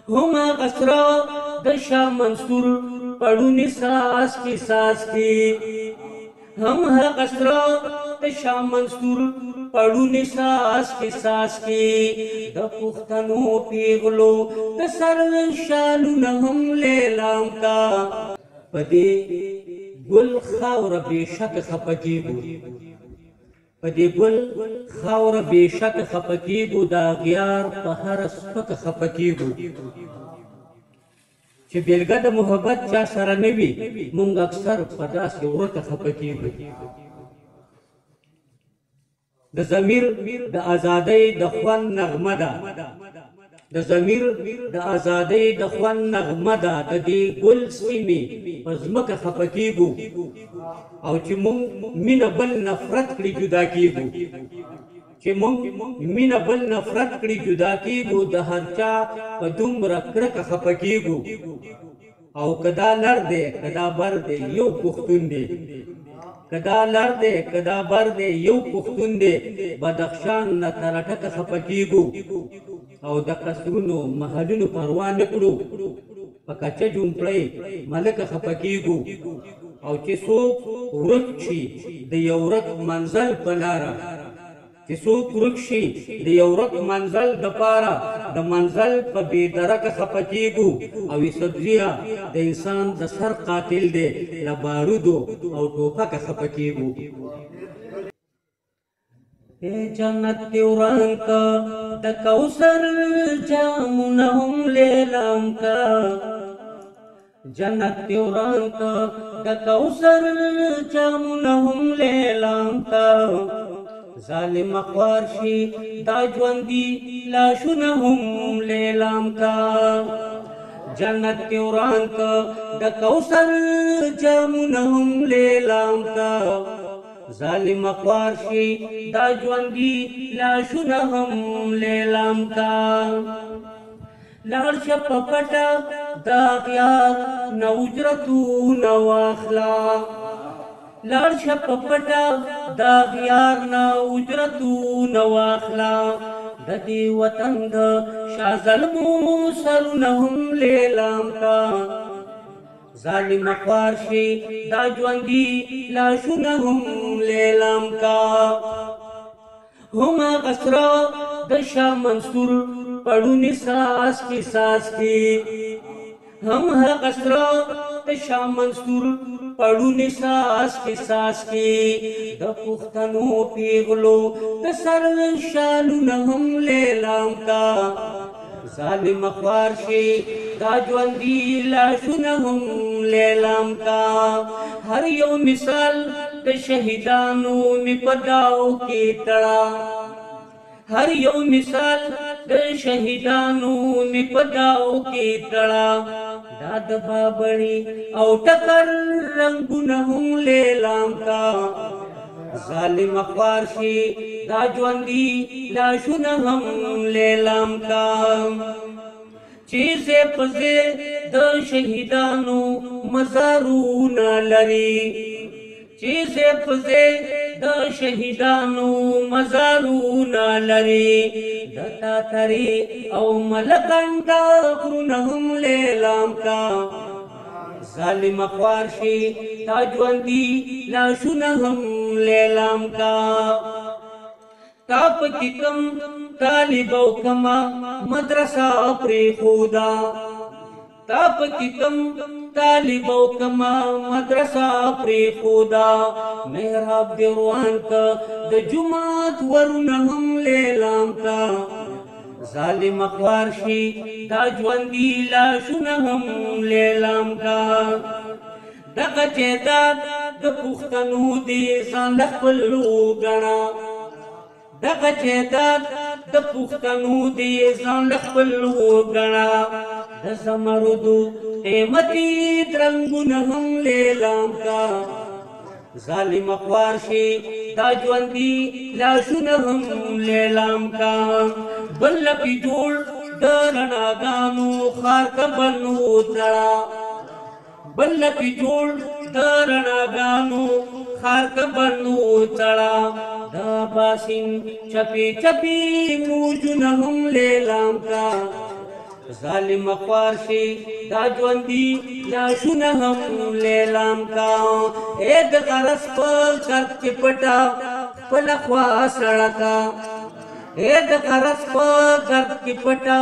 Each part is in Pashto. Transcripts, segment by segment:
هما غسرا د شاه منصور پړونی ساس کی هم غسرا د شاه منصور پړونی ساس کی د پښتنو پیغلو د سر شالونه هم لیلام کا پدې ګل خاور بېشک خپکیږو پدې ګل خاور بېشک خپکیږو دا غیار په هر سپک خپکیږو چې بیلګه د محبت چا سره نه وي مونږ اکثر په داسې ورته خفه کېږو د ضمیر د ازادۍ د خوند نغمه ده د ضمیر د ازادۍ د خوند نغمه ده د دې ګل سیمې په ځمکه خفه کېږو او چې مونږ مینه بل نفرت کړي جدا کېږو چې مونږ مینه بل نفرت کړي جدا کېږو د هر چا په دومره کرکه خفه کېږو او که دا لر دی که دا بر دی یو پښتون دی که دا لر دی که دا بر دی یو پښتون دی بدخشان نه تر ټکه خفه کېږو او د قصرونو محلونو پروا نه کړو په کچه جومپړۍ ملکه خفه کېږو او چې څوک ورک شي د یو ورک منزل په لاره چې څوک ورک شي د یو ورک منزل دپاره د منزل په بې درکه خفه کېږو او یوسفزیه د انسان د سر قاتل دی له بارودو او ټوپکه خفه کېږو ای جنت دې وران که د کوثر جامونه هم لیلام که جنت دې وران که د کوثر جامونه هم لیلام که ظالم خوار شي دا ژوندي لاشونه هم لیلام کا جنت دې وران که د کوثر جامونه هم لیلام کا ظالم خوار شي دا ژوندي لاشونه هم لیلام کا لاړ شه په پټه دا اغیار نه اجرتونه واخله لاړ شه په پټه دا غیار نه اجرتونه واخله د دې وطن د شاه ظلمو سرونه هم لیلام کا ظالم خوار شي دا ژوندي لاشونه هم لیلام کا هما غسرا د شاه منصور پړونی ساس کی هم غسرا د شاه منصور پړونی ساس کی د پښتنو پیغلو د سر شالونه هم لیلام کا ظالم خوار شي دا ژوندي لاشونه هم لیلام کا هر یو مثال د شهیدانو می په داو کې تړه هر یو مثال د شهیدانو می په داو کې تړه دا د بابړي او ټکر رنگونه هم لیلام کا ظالم خوار شي دا ژوندي لاشونه هم لیلام کا چې زه پزې د شهیدانو مزارونه لري چې زه پزې د شهیدانو مزارونه لري د تاتري او ملکنډا غرونه هم لیلام کا ظالم خوار شي دا ژوندي لاشونه هم لیلام کا تا پکې کم طالب او کما مدرسه پرېښوده تا پکې کم طالب او کما مدرسه پرېښوده محراب دې روان که د جومات ورونه هم لیلام کا ظالم خوار شي دا ژوندي لاشونه هم لیلام کا دغه جیداد د پښتنو دې ځان له خپل وګڼه دغه جیداد د پښتنو دې ځان له خپل وګڼه د زمردو قیمتي رنګونه هم لیلام کا ظالم خوار شي دا ژوندي لاشونه هم لیلام کا بل پی جوړ د رڼاګانو ښار که بنو تړه بل پی جوړ د رڼاګانو ښار که بنو تړه د باسین چپی چپی موجونه هم لیلام کا ظالم خوار شي دا ژوندي لاشونه هم لیلام کا اے د غرض په کرب کې پټه خپله خوا سړکه اے د غرض په کرب کې پټه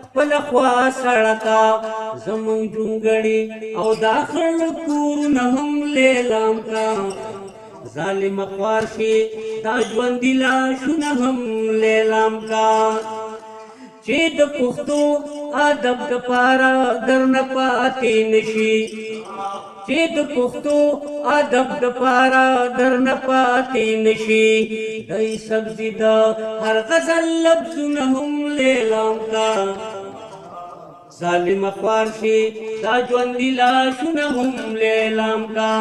خپله خوا سړکه زمونږ جونګړې او دا خړ کورونه هم لیلام کا ظالم خوار شي دا ژوندي لاشونه هم لیلام کا چې د پښتو ادب دپاره درنه پاتې نشي چې د پښتو ادب دپاره درنه پاتې نشي دی سبزي د هر غزل لفظونه هم لیلام کا ظالم خوار شي دا ژوندي لاشونه هم لیلام کا